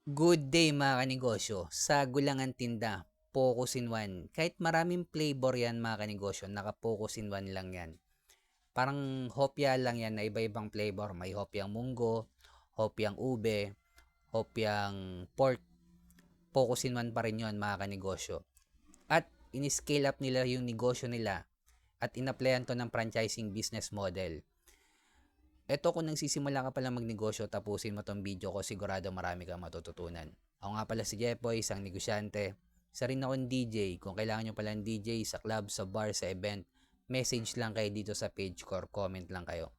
Good day mga kanegosyo. Sago lang ang tinda. Focus in one. Kahit maraming flavor yan mga kanegosyo, naka-focus in one lang yan. Parang hopya lang yan na iba-ibang flavor. May hopyang munggo, hopyang ube, hopyang pork. Focus in one pa rin yun mga kanegosyo. At in-scale up nila yung negosyo nila at in-applyan to ng franchising business model. Eto, kung nagsisimula ka pala magnegosyo, tapusin mo tong video ko, sigurado marami kang matututunan. Ako nga pala si Jepoy, isang negosyante. Isa rin akong DJ. Kung kailangan nyo pala ng DJ sa club, sa bar, sa event, message lang kayo dito sa page ko or comment lang kayo.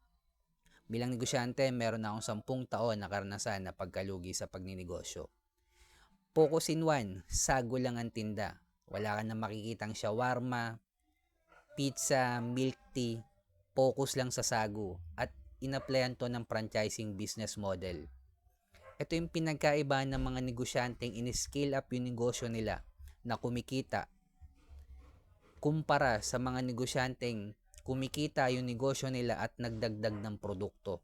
Bilang negosyante, meron na akong 10 taon na karanasan na pagkalugi sa pagninegosyo. Focus in one, sago lang ang tinda. Wala ka na makikitang shawarma, pizza, milk tea, focus lang sa sago. At in-applyan to ng franchising business model. Ito yung pinagkaiba ng mga negosyanteng in-scale up yung negosyo nila na kumikita kumpara sa mga negosyanteng kumikita yung negosyo nila at nagdagdag ng produkto.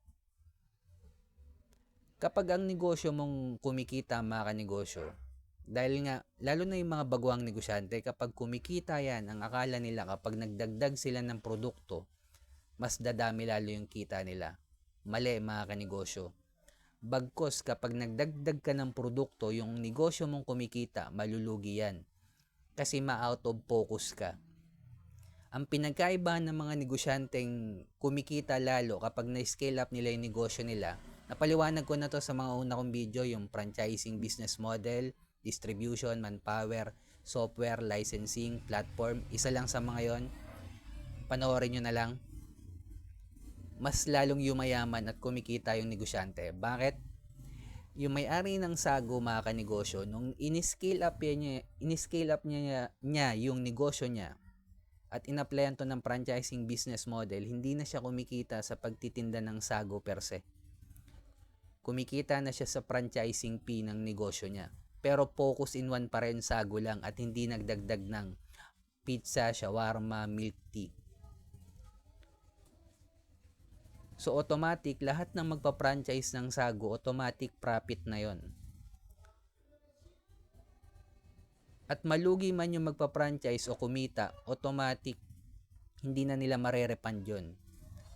Kapag ang negosyo mong kumikita mga kanegosyo, dahil nga, lalo na yung mga baguang negosyante, kapag kumikita yan, ang akala nila kapag nagdagdag sila ng produkto, mas dadami lalo yung kita nila. Mali mga kanegosyo. Bagkos kapag nagdagdag ka ng produkto, yung negosyo mong kumikita, malulugi yan. Kasi ma-out of focus ka. Ang pinagkaiba ng mga negosyanteng kumikita lalo kapag na-scale up nila yung negosyo nila, napaliwanag ko na to sa mga una kong video, yung franchising business model, distribution, manpower, software, licensing, platform. Isa lang sa mga yon. Panoorin nyo na lang. Mas lalong yumayaman at kumikita yung negosyante. Bakit? Yung may-ari ng sago mga kanegosyo, nung in-scale up niya yung negosyo niya at in-applyan to ng franchising business model, hindi na siya kumikita sa pagtitinda ng sago per se. Kumikita na siya sa franchising fee ng negosyo niya. Pero focus in one pa rin, sago lang, at hindi nagdagdag ng pizza, shawarma, milk tea. So automatic, lahat ng magpa-franchise ng sago, automatic profit na yon. At malugi man yung magpa-franchise o kumita, automatic, hindi na nila marerepand yun.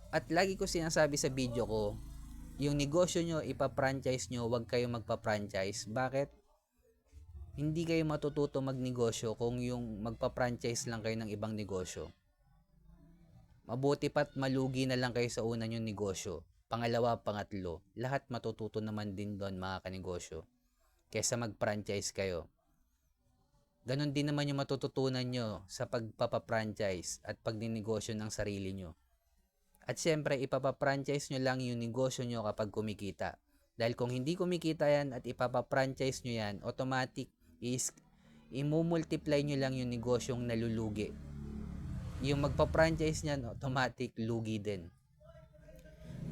At lagi ko sinasabi sa video ko, yung negosyo nyo, ipa-franchise nyo, huwag kayo magpa-franchise. Bakit? Hindi kayo matututo magnegosyo kung yung magpa-franchise lang kayo ng ibang negosyo. Mabuti pa't malugi na lang kayo sa una nyong negosyo. Pangalawa, pangatlo, lahat matututo naman din doon mga kanegosyo. Kesa mag-franchise kayo. Ganon din naman yung matututunan nyo sa pagpapa-franchise at pagninegosyo ng sarili nyo. At syempre, ipapa-franchise nyo lang yung negosyo nyo kapag kumikita. Dahil kung hindi kumikita yan at ipapa-franchise nyo yan, automatic is imumultiply nyo lang yung negosyong nalulugi. Yung magpa-franchise niyan, automatic lugi din.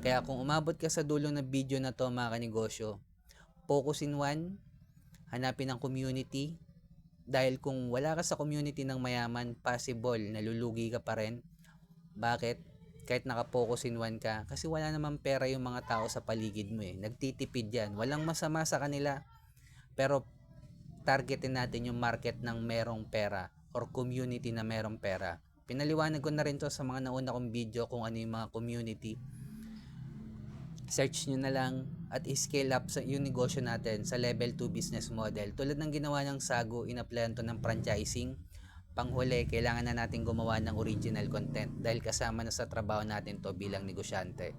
Kaya kung umabot ka sa dulo ng video na to mga kanegosyo, focus in one, hanapin ang community. Dahil kung wala ka sa community ng mayaman, possible nalulugi ka pa rin. Bakit? Kahit naka-focus in one ka, kasi wala namang pera yung mga tao sa paligid mo eh. Nagtitipid yan. Walang masama sa kanila. Pero targetin natin yung market ng merong pera or community na merong pera. Pinaliwanag ko na rin to sa mga nauna kong video kung ano yung mga community. Search nyo na lang at scale up sa yung negosyo natin sa level 2 business model. Tulad ng ginawa ng Sago, in-applyan to ng franchising. Panghuli, kailangan na natin gumawa ng original content dahil kasama na sa trabaho natin to bilang negosyante.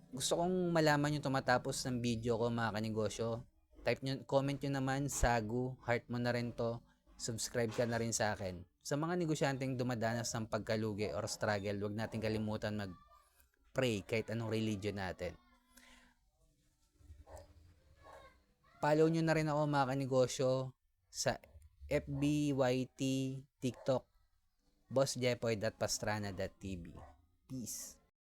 Gusto kong malaman yung tumatapos ng video ko mga kanegosyo. Type nyo, comment nyo naman, Sago, heart mo na rin to. Subscribe ka na rin sa akin. Sa mga negosyanteng dumadanas ng pagkalugi or struggle, huwag natin kalimutan mag-pray kahit anong religion natin. Follow nyo na rin ako mga kanegosyo sa FB, YT, TikTok, bossjepoy.pastrana.tv. Peace.